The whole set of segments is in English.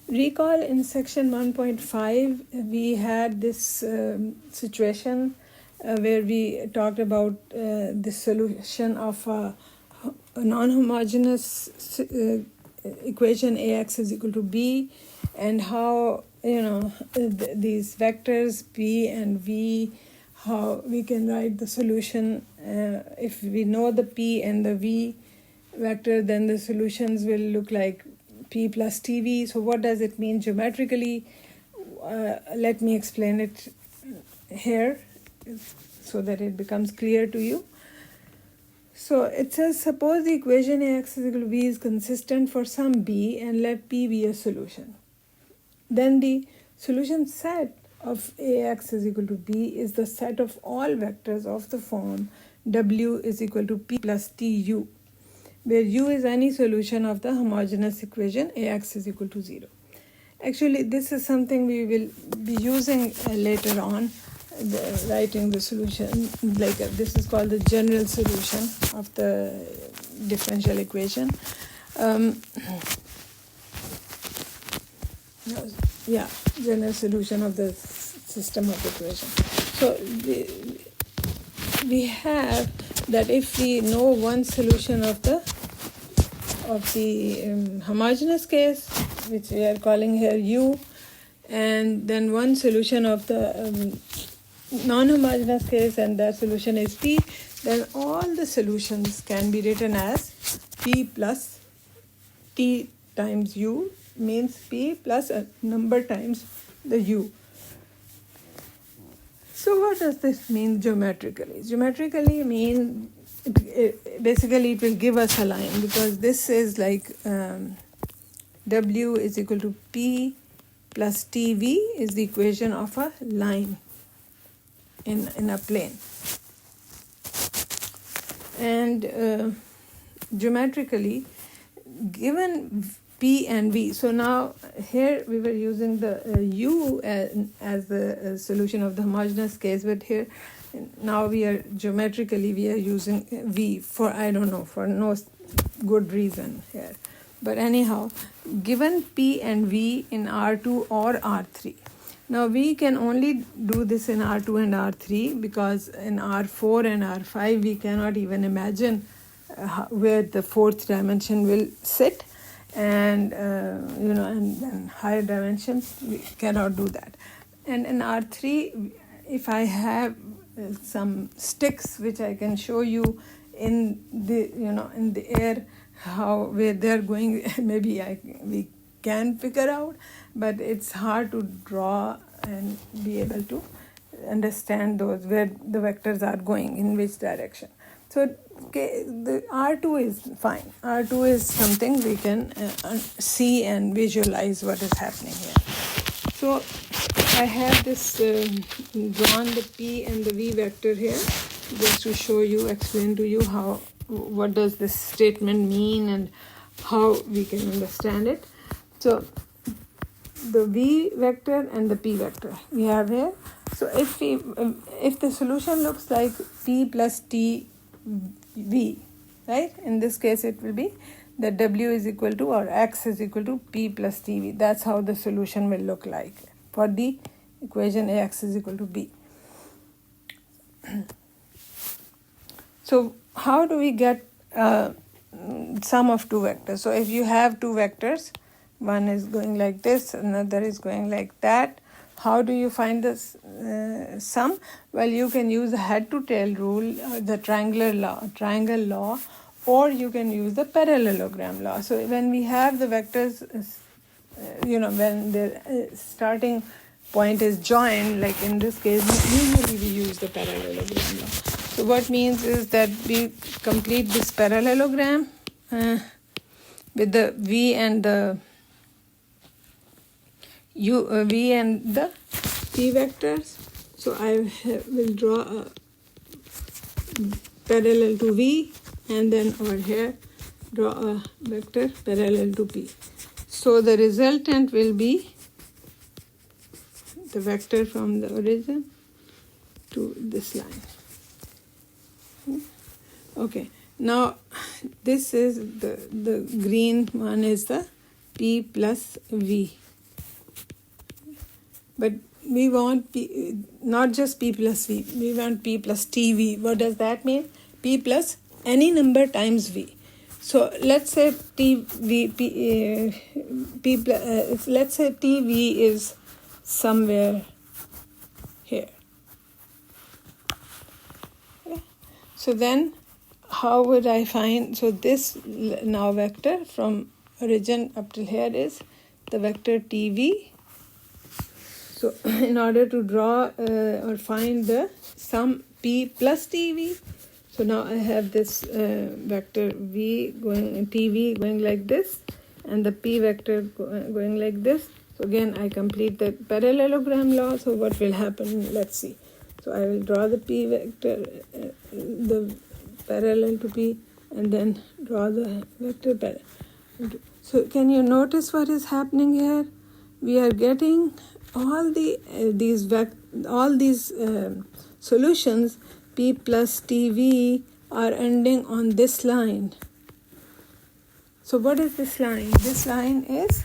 Recall in section 1.5, we had this situation where we talked about the solution of a non-homogeneous equation Ax is equal to b, and how these vectors p and v, how we can write the solution. If we know the p and the v vector, then the solutions will look like p plus tv. So what does it mean geometrically? Let me explain it here so that it becomes clear to you. So it says, suppose the equation Ax is equal to b is consistent for some b, and let p be a solution. Then the solution set of Ax is equal to b is the set of all vectors of the form w is equal to p plus tu, where u is any solution of the homogeneous equation Ax is equal to 0. Actually, this is something we will be using later on, writing the solution. This is called the general solution of the differential equation. General solution of the system of equation. So we have that if we know one solution of the homogeneous case, which we are calling here u, and then one solution of the non-homogeneous case, and that solution is p, then all the solutions can be written as p plus t times u, means p plus a number times the u. So what does this mean geometrically? Geometrically mean basically it will give us a line, because this is like w is equal to p plus tv is the equation of a line in a plane. And geometrically, given p and v, so now here we were using the u as the solution of the homogeneous case, but here now we are using v for no good reason here. But anyhow, given p and v in R2 or R3. Now we can only do this in R2 and R3, because in R4 and R5 we cannot even imagine where the fourth dimension will sit, and and higher dimensions we cannot do that. And in R3, if I have some sticks which I can show you in the air where they're going, maybe we can figure out, but it's hard to draw and be able to understand those, where the vectors are going, in which direction. So the R2 is fine. R2 is something we can see and visualize what is happening here. So I have this drawn the p and the v vector here, just to show you, explain to you what does this statement mean and how we can understand it. So the v vector and the p vector we have here. So if the solution looks like p plus t v, right? In this case, it will be that w is equal to, or x is equal to p plus tv. That's how the solution will look like for the equation Ax is equal to b. So how do we get sum of two vectors? So if you have two vectors, one is going like this, another is going like that, how do you find this sum? Well, you can use the head to tail rule, the triangle law, or you can use the parallelogram law. So when we have the vectors, when the starting point is joined, like in this case, usually we use the parallelogram law. So what means is that we complete this parallelogram with the v and the v and the p vectors. So I will draw a parallel to v, and then over here draw a vector parallel to p. So the resultant will be the vector from the origin to this line. Okay, now this is the green one is the p plus v but we want P, not just P plus V, we want P plus TV. What does that mean? P plus any number times V. So let's say let's say TV is somewhere here. Okay. So then how would I find, so this now vector from origin up till here is the vector TV. So in order to draw or find the sum P plus TV, so now I have this vector V going, TV going like this, and the P vector going like this. So again, I complete the parallelogram law. So what will happen? Let's see. So I will draw the P vector, the parallel to P, and then draw the vector parallel. So can you notice what is happening here? We are getting all these solutions P plus TV are ending on this line. So what is this line? This line is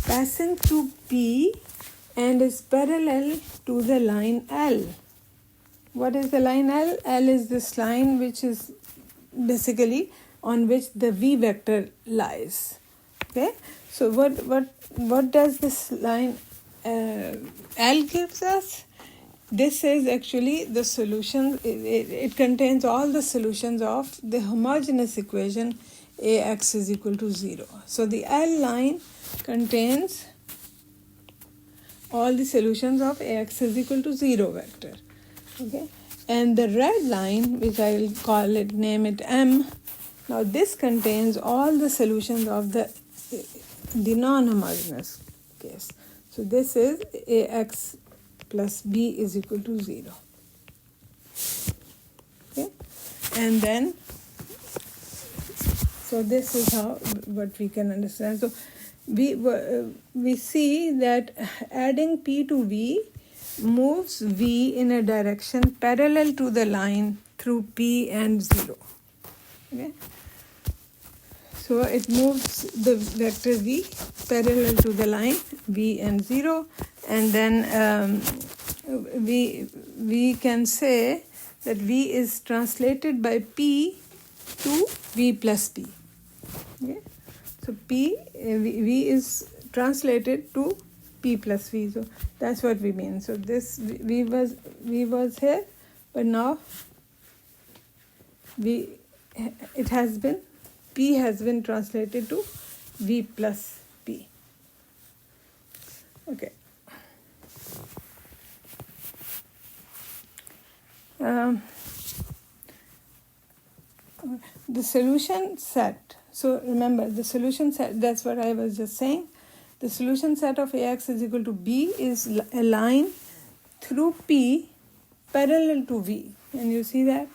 passing through P and is parallel to the line L. What is the line L? L is this line which is basically on which the V vector lies. Okay, so what does this line L gives us? This is actually the solution. It contains all the solutions of the homogeneous equation AX is equal to 0. So the L line contains all the solutions of AX is equal to 0 vector. Okay, and the red line, which I will call it, name it M. Now this contains all the solutions of the non-homogeneous case. So this is AX plus B is equal to 0. Okay, and then so this is how what we can understand. So we see that adding P to V moves V in a direction parallel to the line through P and 0. Okay, so it moves the vector V parallel to the line V and 0, and then we can say that V is translated by P to V plus P. Okay, so V is translated to P plus V. So that's what we mean. So this V was here, but now P has been translated to V plus P. Okay. The solution set. So remember, the solution set, that's what I was just saying. The solution set of AX is equal to B is a line through P parallel to V. And you see that?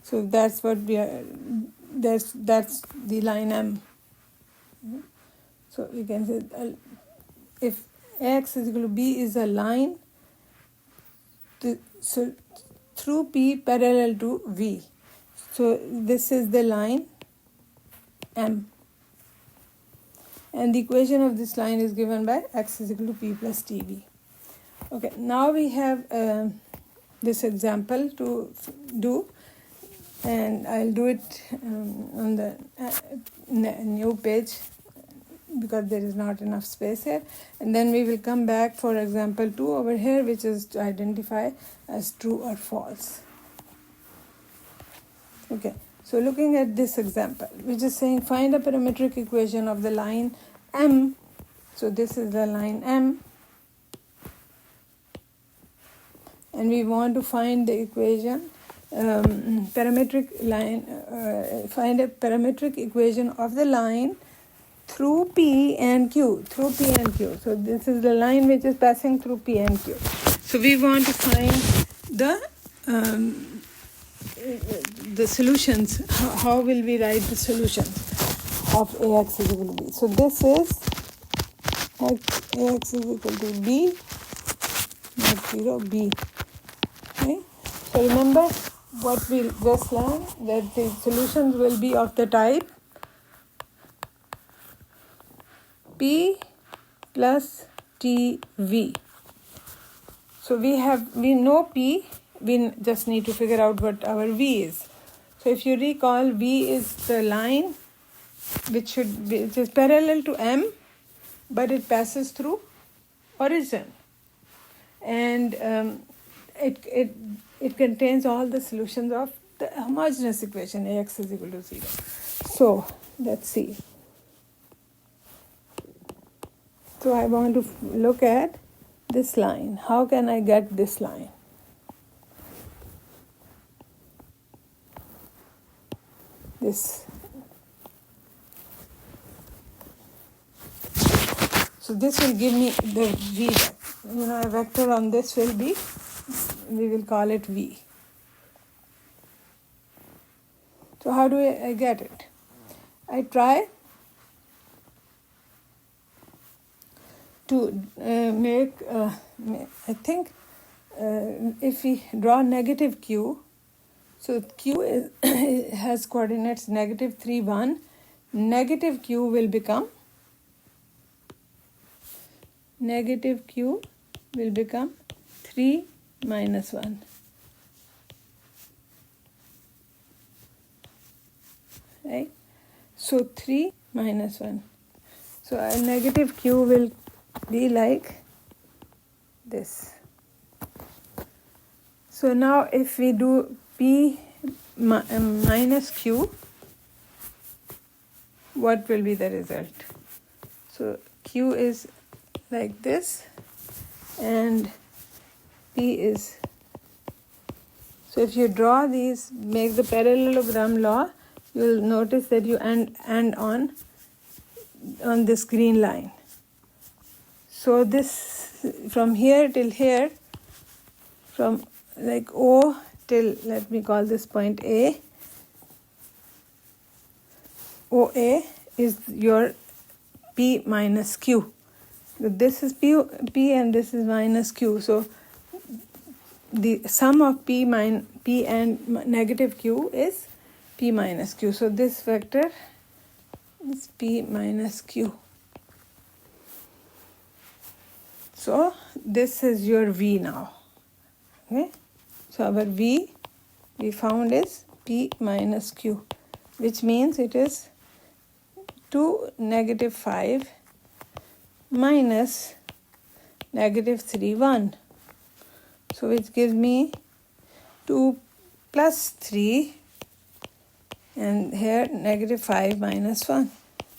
So that's what we are, that's the line M. So you can say if AX is equal to B is a line through P parallel to V. So this is the line M. And the equation of this line is given by X is equal to P plus TV. Okay, now we have this example to do, and I'll do it on the new page because there is not enough space here, and then we will come back for example 2 over here, which is to identify as true or false. Okay, so looking at this example, which is saying find a parametric equation of the line M. So this is the line M, and we want to find the equation parametric line, find a parametric equation of the line through P and Q, So this is the line which is passing through P and Q. So we want to find the solutions. How will we write the solutions of AX is equal to B? So this is AX is equal to B, not 0, B. Okay. So remember what we just learned, that the solutions will be of the type P plus TV. So we know P, we just need to figure out what our V is. So if you recall, V is the line which is parallel to M, but it passes through origin, and it contains all the solutions of the homogeneous equation Ax is equal to 0. So let's see. So I want to look at this line. How can I get this line? This. So this will give me the V. A vector on this will be, we will call it V. So how do I get it? I try to make, I think if we draw negative Q, so Q has coordinates negative 3, 1, negative Q will become, negative Q will become 3 minus 1. Right? So 3 minus 1. So a negative Q will be like this. So now if we do P minus Q, what will be the result? So Q is like this and P is, so if you draw these, make the parallelogram law, you will notice that you end on this green line. So this, from here till here, from like O till, let me call this point A, OA is your P minus Q. This is P and this is minus Q. So the sum of P and negative Q is P minus Q. So this vector is P minus Q. So this is your V now. Okay. So our V we found is P minus Q, which means it is 2, negative 5 minus negative 3, 1. So which gives me 2 plus 3 and here negative 5 minus 1.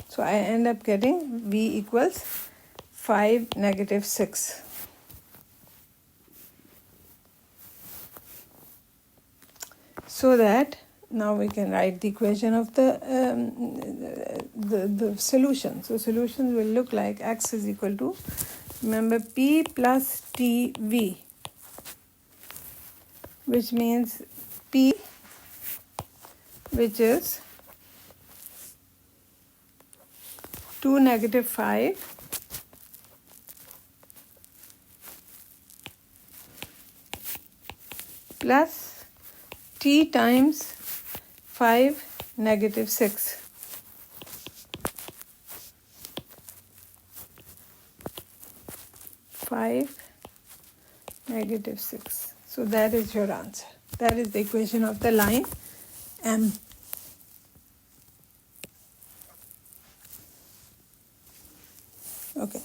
So I end up getting V equals 5, negative 6. So that now we can write the equation of the solution. So solution will look like X is equal to, remember, P plus TV, which means P, which is 2, negative 5 plus T times 5, negative 6. -6. So that is your answer. That is the equation of the line M. Okay.